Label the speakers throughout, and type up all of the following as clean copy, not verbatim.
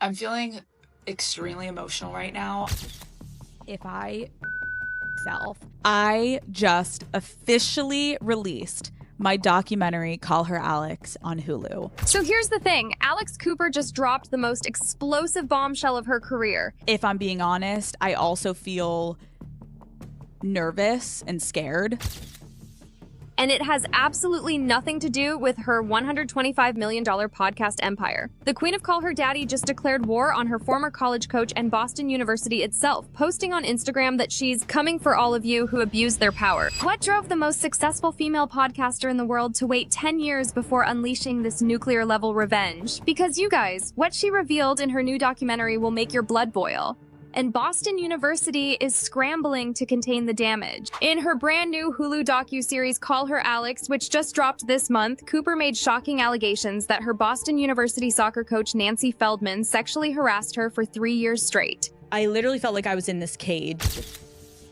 Speaker 1: I'm feeling extremely emotional right now.
Speaker 2: I just officially released my documentary, Call Her Alex, on Hulu.
Speaker 3: So here's the thing. Alex Cooper just dropped the most explosive bombshell of her career.
Speaker 2: If I'm being honest, I also feel nervous and scared.
Speaker 3: And it has absolutely nothing to do with her $125 million podcast empire. The Queen of Call Her Daddy just declared war on her former college coach and Boston University itself, posting on Instagram that she's coming for all of you who abuse their power. What drove the most successful female podcaster in the world to wait 10 years before unleashing this nuclear-level revenge? Because you guys, what she revealed in her new documentary will make your blood boil. And Boston University is scrambling to contain the damage. In her brand new Hulu docuseries Call Her Alex, which just dropped this month, Cooper made shocking allegations that her Boston University soccer coach Nancy Feldman sexually harassed her for 3 years straight.
Speaker 2: I literally felt like I was in this cage.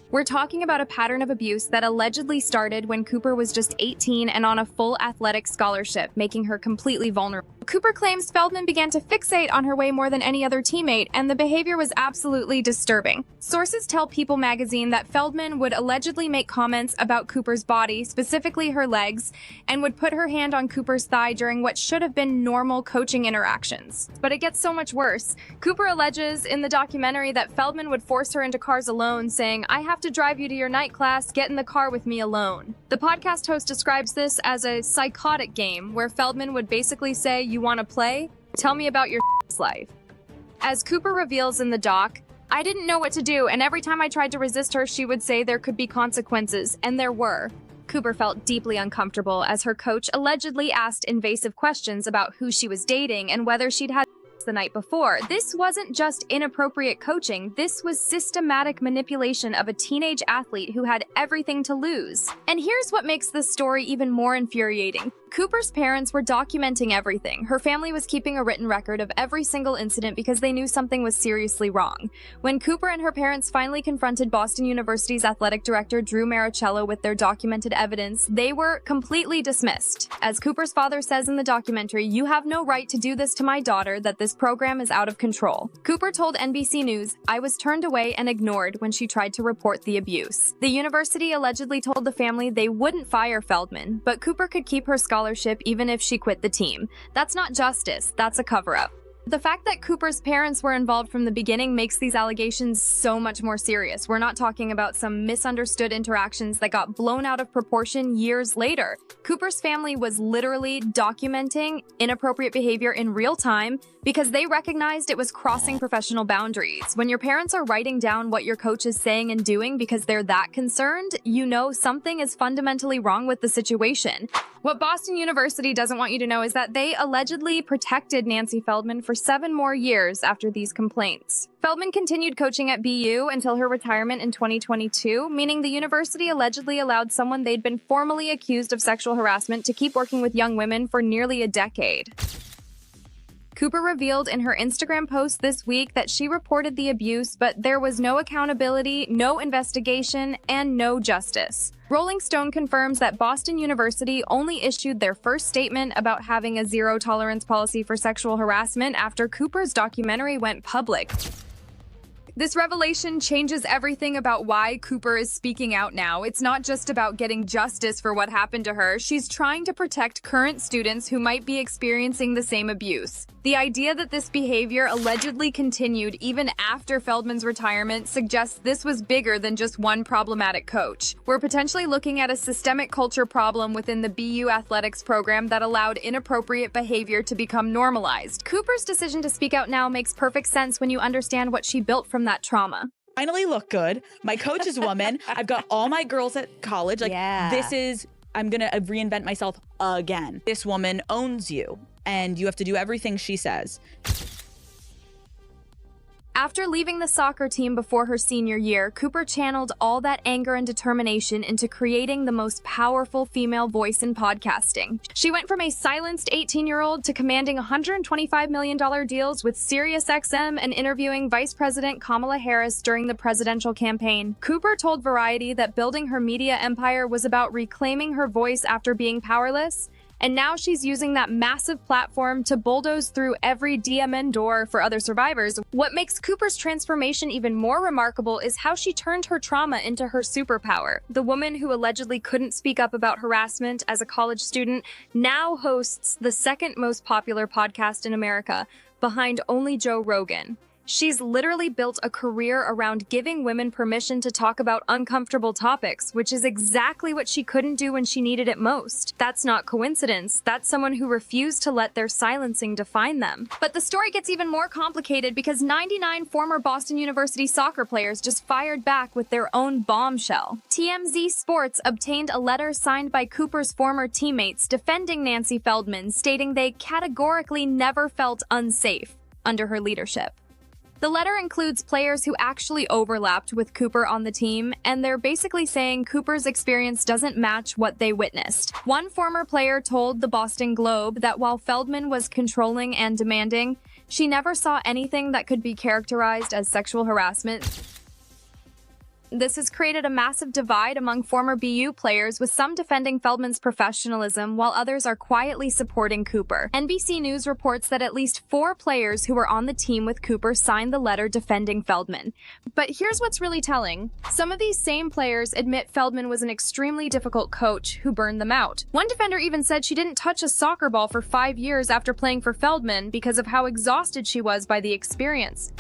Speaker 3: We're talking about a pattern of abuse that allegedly started when Cooper was just 18 and on a full athletic scholarship, making her completely vulnerable. Cooper claims Feldman began to fixate on her way more than any other teammate, and the behavior was absolutely disturbing. Sources tell People magazine that Feldman would allegedly make comments about Cooper's body, specifically her legs, and would put her hand on Cooper's thigh during what should have been normal coaching interactions. But it gets so much worse. Cooper alleges in the documentary that Feldman would force her into cars alone, saying, "I have to drive you to your night class, get in the car with me alone." The podcast host describes this as a psychotic game where Feldman would basically say, "You want to play? Tell me about your life." As Cooper reveals in the doc, "I didn't know what to do, and every time I tried to resist her, she would say there could be consequences, and there were." Cooper felt deeply uncomfortable as her coach allegedly asked invasive questions about who she was dating and whether she'd had the night before. This wasn't just inappropriate coaching, this was systematic manipulation of a teenage athlete who had everything to lose. And here's what makes this story even more infuriating. Cooper's parents were documenting everything. Her family was keeping a written record of every single incident because they knew something was seriously wrong. When Cooper and her parents finally confronted Boston University's athletic director Drew Maricello with their documented evidence, they were completely dismissed. As Cooper's father says in the documentary, "You have no right to do this to my daughter, that this program is out of control." Cooper told NBC News, "I was turned away and ignored when she tried to report the abuse." The university allegedly told the family they wouldn't fire Feldman, but Cooper could keep her scholarship even if she quit the team. That's not justice, that's a cover-up. The fact that Cooper's parents were involved from the beginning makes these allegations so much more serious. We're not talking about some misunderstood interactions that got blown out of proportion years later. Cooper's family was literally documenting inappropriate behavior in real time because they recognized it was crossing professional boundaries. When your parents are writing down what your coach is saying and doing because they're that concerned, you know something is fundamentally wrong with the situation. What Boston University doesn't want you to know is that they allegedly protected Nancy Feldman for 7 more years after these complaints. Feldman continued coaching at BU until her retirement in 2022, meaning the university allegedly allowed someone they'd been formally accused of sexual harassment to keep working with young women for nearly a decade. Cooper revealed in her Instagram post this week that she reported the abuse, but there was no accountability, no investigation, and no justice. Rolling Stone confirms that Boston University only issued their first statement about having a zero-tolerance policy for sexual harassment after Cooper's documentary went public. This revelation changes everything about why Cooper is speaking out now. It's not just about getting justice for what happened to her. She's trying to protect current students who might be experiencing the same abuse. The idea that this behavior allegedly continued even after Feldman's retirement suggests this was bigger than just one problematic coach. We're potentially looking at a systemic culture problem within the BU athletics program that allowed inappropriate behavior to become normalized. Cooper's decision to speak out now makes perfect sense when you understand what she built from that trauma.
Speaker 2: Finally look good. My coach is a woman. I've got all my girls at college. I'm gonna reinvent myself again. This woman owns you and you have to do everything she says.
Speaker 3: After leaving the soccer team before her senior year, Cooper channeled all that anger and determination into creating the most powerful female voice in podcasting. She went from a silenced 18-year-old to commanding $125 million deals with SiriusXM and interviewing Vice President Kamala Harris during the presidential campaign. Cooper told Variety that building her media empire was about reclaiming her voice after being powerless, And now she's using that massive platform to bulldoze through every DMN door for other survivors. What makes Cooper's transformation even more remarkable is how she turned her trauma into her superpower. The woman who allegedly couldn't speak up about harassment as a college student now hosts the second most popular podcast in America, behind only Joe Rogan. She's literally built a career around giving women permission to talk about uncomfortable topics, which is exactly what she couldn't do when she needed it most. That's not coincidence. That's someone who refused to let their silencing define them. But the story gets even more complicated because 99 former Boston University soccer players just fired back with their own bombshell. TMZ Sports obtained a letter signed by Cooper's former teammates defending Nancy Feldman, stating they categorically never felt unsafe under her leadership. The letter includes players who actually overlapped with Cooper on the team, and they're basically saying Cooper's experience doesn't match what they witnessed. One former player told the Boston Globe that while Feldman was controlling and demanding, she never saw anything that could be characterized as sexual harassment. This has created a massive divide among former BU players, with some defending Feldman's professionalism while others are quietly supporting Cooper. NBC News reports that at least 4 players who were on the team with Cooper signed the letter defending Feldman. But here's what's really telling. Some of these same players admit Feldman was an extremely difficult coach who burned them out. One defender even said she didn't touch a soccer ball for 5 years after playing for Feldman because of how exhausted she was by the experience.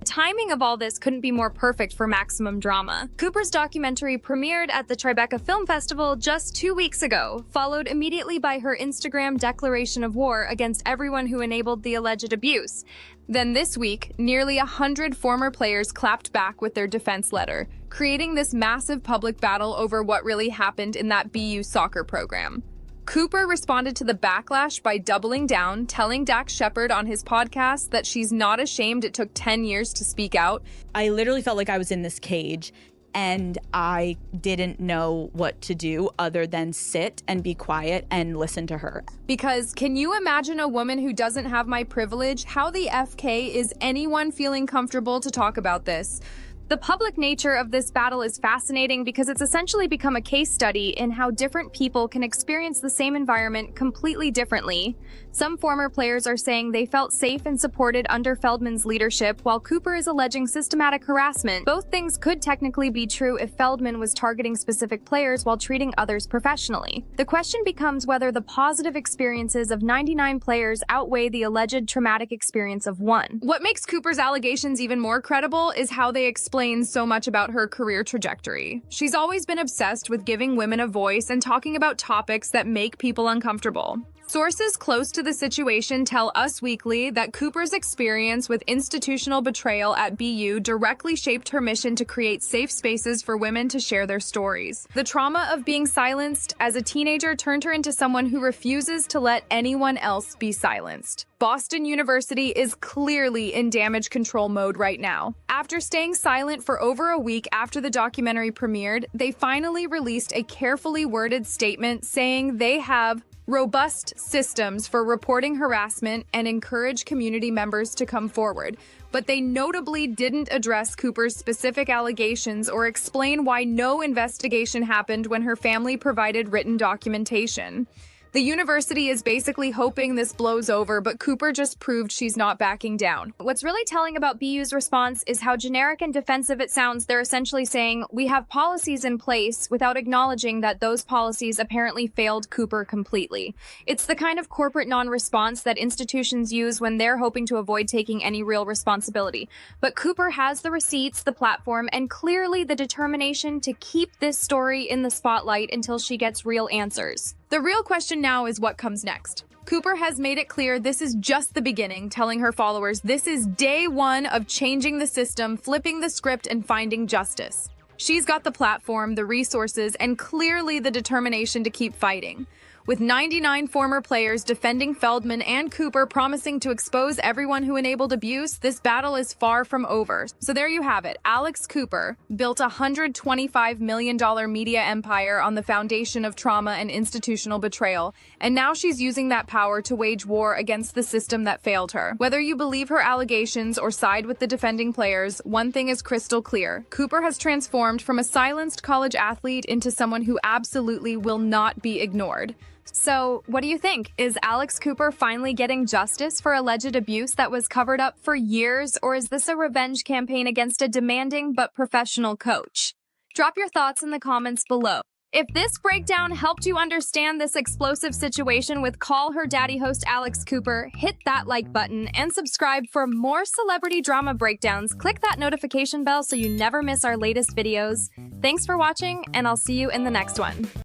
Speaker 3: The timing of all this couldn't be more perfect for maximum drama. Cooper's documentary premiered at the Tribeca Film Festival just 2 weeks ago, followed immediately by her Instagram declaration of war against everyone who enabled the alleged abuse. Then this week, nearly 100 former players clapped back with their defense letter, creating this massive public battle over what really happened in that BU soccer program. Cooper responded to the backlash by doubling down, telling Dax Shepard on his podcast that she's not ashamed it took 10 years to speak out.
Speaker 2: I literally felt like I was in this cage and I didn't know what to do other than sit and be quiet and listen to her.
Speaker 3: Because can you imagine a woman who doesn't have my privilege? How the FK is anyone feeling comfortable to talk about this? The public nature of this battle is fascinating because it's essentially become a case study in how different people can experience the same environment completely differently. Some former players are saying they felt safe and supported under Feldman's leadership, while Cooper is alleging systematic harassment. Both things could technically be true if Feldman was targeting specific players while treating others professionally. The question becomes whether the positive experiences of 99 players outweigh the alleged traumatic experience of one. What makes Cooper's allegations even more credible is how they explain so much about her career trajectory. She's always been obsessed with giving women a voice and talking about topics that make people uncomfortable. Sources close to the situation tell Us Weekly that Cooper's experience with institutional betrayal at BU directly shaped her mission to create safe spaces for women to share their stories. The trauma of being silenced as a teenager turned her into someone who refuses to let anyone else be silenced. Boston University is clearly in damage control mode right now. After staying silent for over a week after the documentary premiered, they finally released a carefully worded statement saying they have robust systems for reporting harassment and encourage community members to come forward. But they notably didn't address Cooper's specific allegations or explain why no investigation happened when her family provided written documentation. The university is basically hoping this blows over, but Cooper just proved she's not backing down. What's really telling about BU's response is how generic and defensive it sounds. They're essentially saying, we have policies in place, without acknowledging that those policies apparently failed Cooper completely. It's the kind of corporate non-response that institutions use when they're hoping to avoid taking any real responsibility. But Cooper has the receipts, the platform, and clearly the determination to keep this story in the spotlight until she gets real answers. The real question now is what comes next. Cooper has made it clear this is just the beginning, telling her followers this is day one of changing the system, flipping the script, and finding justice. She's got the platform, the resources, and clearly the determination to keep fighting. With 99 former players defending Feldman and Cooper promising to expose everyone who enabled abuse, this battle is far from over. So there you have it. Alex Cooper built a $125 million media empire on the foundation of trauma and institutional betrayal, and now she's using that power to wage war against the system that failed her. Whether you believe her allegations or side with the defending players, one thing is crystal clear. Cooper has transformed from a silenced college athlete into someone who absolutely will not be ignored. So, what do you think? Is Alex Cooper finally getting justice for alleged abuse that was covered up for years, or is this a revenge campaign against a demanding but professional coach? Drop your thoughts in the comments below. If this breakdown helped you understand this explosive situation with Call Her Daddy host Alex Cooper, hit that like button and subscribe for more celebrity drama breakdowns. Click that notification bell so you never miss our latest videos. Thanks for watching, and I'll see you in the next one.